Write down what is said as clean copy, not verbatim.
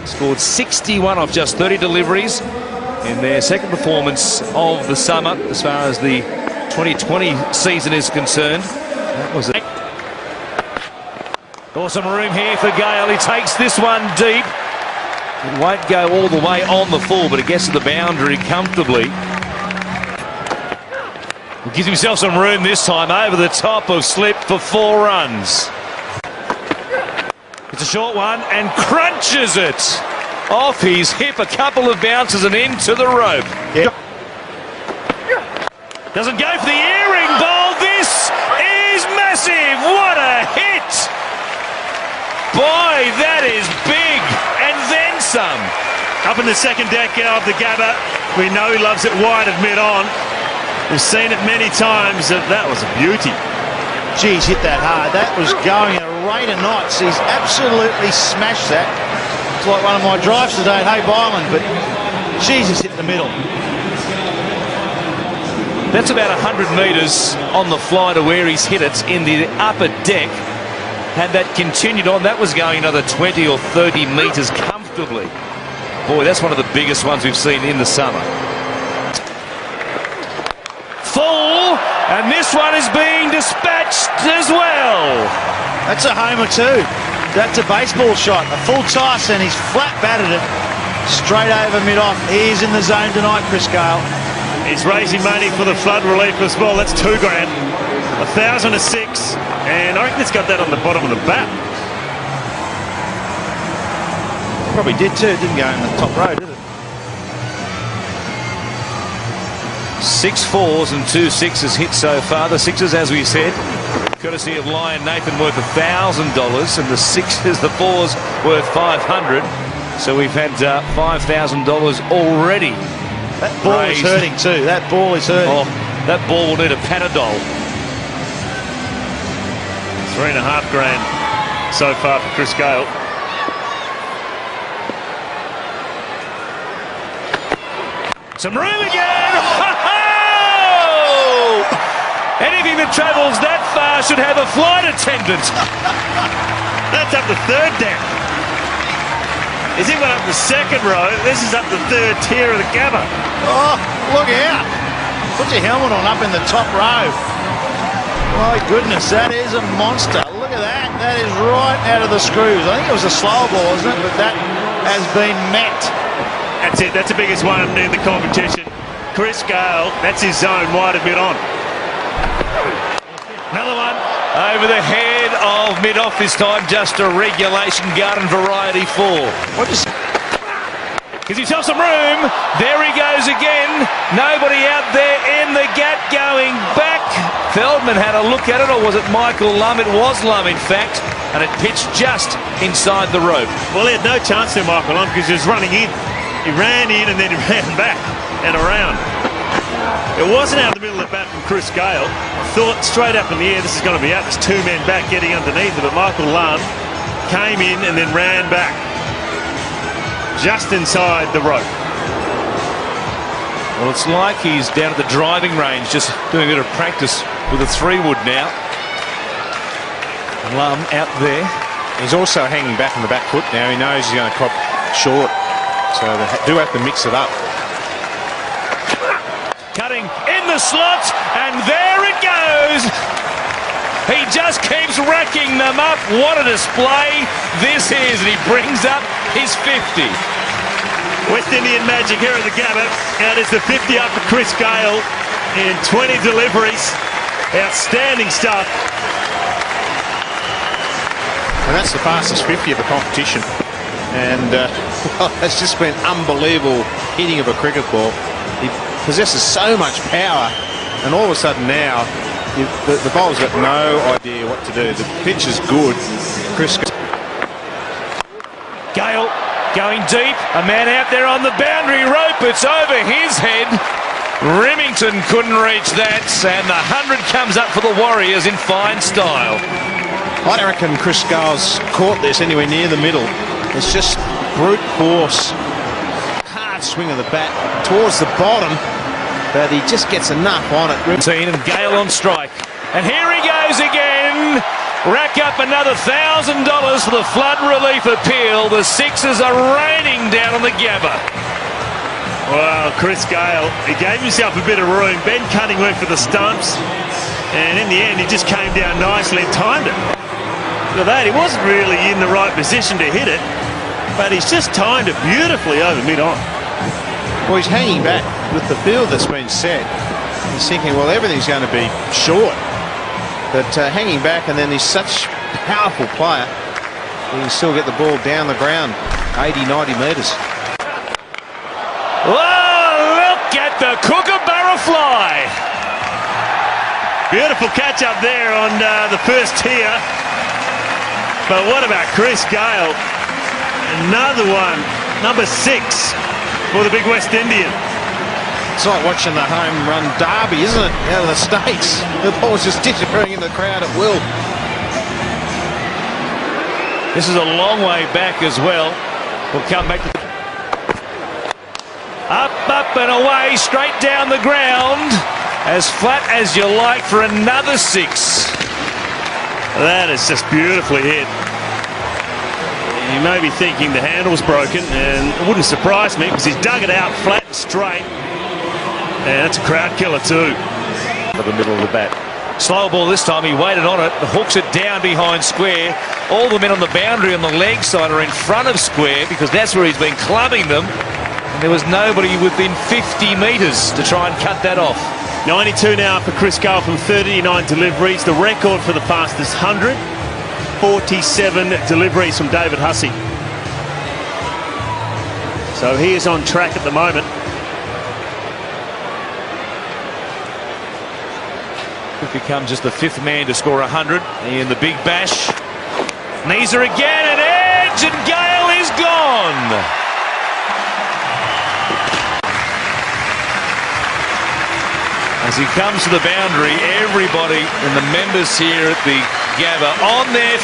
Scored 61 off just 30 deliveries in their second performance of the summer as far as the 2020 season is concerned. That was it. Awesome room here for Geyal. He takes this one deep. It won't go all the way on the full, but it gets to the boundary comfortably. He gives himself some room this time over the top of slip for 4 runs. It's a short one and crunches it off his hip. A couple of bounces and into the rope. Yeah. Doesn't go for the earring bowl. This is massive. What a hit. Boy, that is big. And then some. Up in the second deck of the Gabba. We know he loves it wide of mid-on. We've seen it many times. That was a beauty. Geez, hit that hard. That was going at a rate of knots. He's absolutely smashed that. It's like one of my drives today at Hay Island, but Jesus hit the middle. That's about 100 metres on the fly to where he's hit it in the upper deck. Had that continued on, that was going another 20 or 30 metres comfortably. Boy, that's one of the biggest ones we've seen in the summer. Full, and this one is being dispatched as well. That's a homer too. That's a baseball shot. A full toss, and he's flat batted it straight over mid-off. He's in the zone tonight, Chris Geyal. He's raising money for the flood relief as well. That's $2 grand. 1,000 to 6, and I reckon it's got that on the bottom of the bat. Probably did too. It didn't go in the top row, did it? 6 4s and 2 6s hit so far. The 6s, as we said, courtesy of Lion Nathan, worth $1,000, and the 6s, the 4s, worth $500. So we've had $5,000 already. That ball is hurting too. That ball is hurting. Oh, that ball will need a Panadol. $3.5 grand so far for Chris Geyal. Some room again. Anything that travels that far should have a flight attendant. That's up the third deck. Is he went up the second row? This is up the third tier of the Gabba. Oh, look out. Put your helmet on up in the top row. My goodness, that is a monster. Look at that. That is right out of the screws. I think it was a slow ball, isn't it? But that has been met. That's it. That's the biggest one in the competition. Chris Geyal, that's his zone, wide of mid-on. Another one over the head of mid-off this time. Just a regulation garden variety 4. Gives himself some room. There he goes again. Nobody out there in the gap going back. Feldman had a look at it, or was it Michael Lum? It was Lum, in fact, and it pitched just inside the rope. Well, he had no chance to Michael Lum because he was running in. He ran in and then he ran back and around. It wasn't out of the middle of the bat from Chris Geyal. Thought straight up in the air, this is going to be out. There's 2 men back getting underneath it, but Michael Lum came in and then ran back just inside the rope. Well, it's like he's down at the driving range, just doing a bit of practice with a 3-wood now. Lum out there. He's also hanging back on the back foot now. He knows he's going to cop short, so they do have to mix it up. Cutting in the slot, and there it goes. He just keeps racking them up. What a display this is, and he brings up his 50. West Indian magic here at the Gabba. Out is the 50 up for Chris Geyal in 20 deliveries. Outstanding stuff. And that's the fastest 50 of the competition. And well, it's just been unbelievable hitting of a cricket ball. He possesses so much power, and all of a sudden now, the bowler's got no idea what to do. The pitch is good. Chris Geyal going deep. A man out there on the boundary rope. It's over his head. Remington couldn't reach that, and the 100 comes up for the Warriors in fine style. I don't reckon Chris Geyal's caught this anywhere near the middle. It's just brute force. Hard swing of the bat towards the bottom, but he just gets enough on it. And Geyal on strike. And here he goes again. rack up another $1,000 for the flood relief appeal. The Sixers are raining down on the Gabba. Well, Chris Geyal, he gave himself a bit of room. Ben Cunning went for the stumps, and in the end, he just came down nicely and timed it. Look at that, he wasn't really in the right position to hit it, but he's just timed it beautifully over mid-on. Well, he's hanging back with the field that's been set. He's thinking, well, everything's going to be short. But hanging back, and then he's such a powerful player, he can still get the ball down the ground 80, 90 metres. Oh, look at the kookaburra fly. Beautiful catch up there on the first tier. But what about Chris Geyal? Another one, number 6 for the big West Indian. It's like watching the home run derby, isn't it, out of the States? The ball's just disappearing in the crowd at will. This is a long way back as well. We'll come back to up and away, straight down the ground, as flat as you like for another 6. That is just beautifully hit. You may be thinking the handle's broken, and it wouldn't surprise me because he's dug it out flat and straight. And that's a crowd killer too. For the middle of the bat. Slow ball this time, he waited on it, hooks it down behind square. All the men on the boundary on the leg side are in front of square because that's where he's been clubbing them. And there was nobody within 50 metres to try and cut that off. 92 now for Chris Geyal from 39 deliveries. The record for the fastest 100. 47 deliveries from David Hussey. So he is on track at the moment. Could become just the 5th man to score 100 in the big bash. Neeser again, an edge, and Geyal is gone. As he comes to the boundary, everybody and the members here at the Gabba on their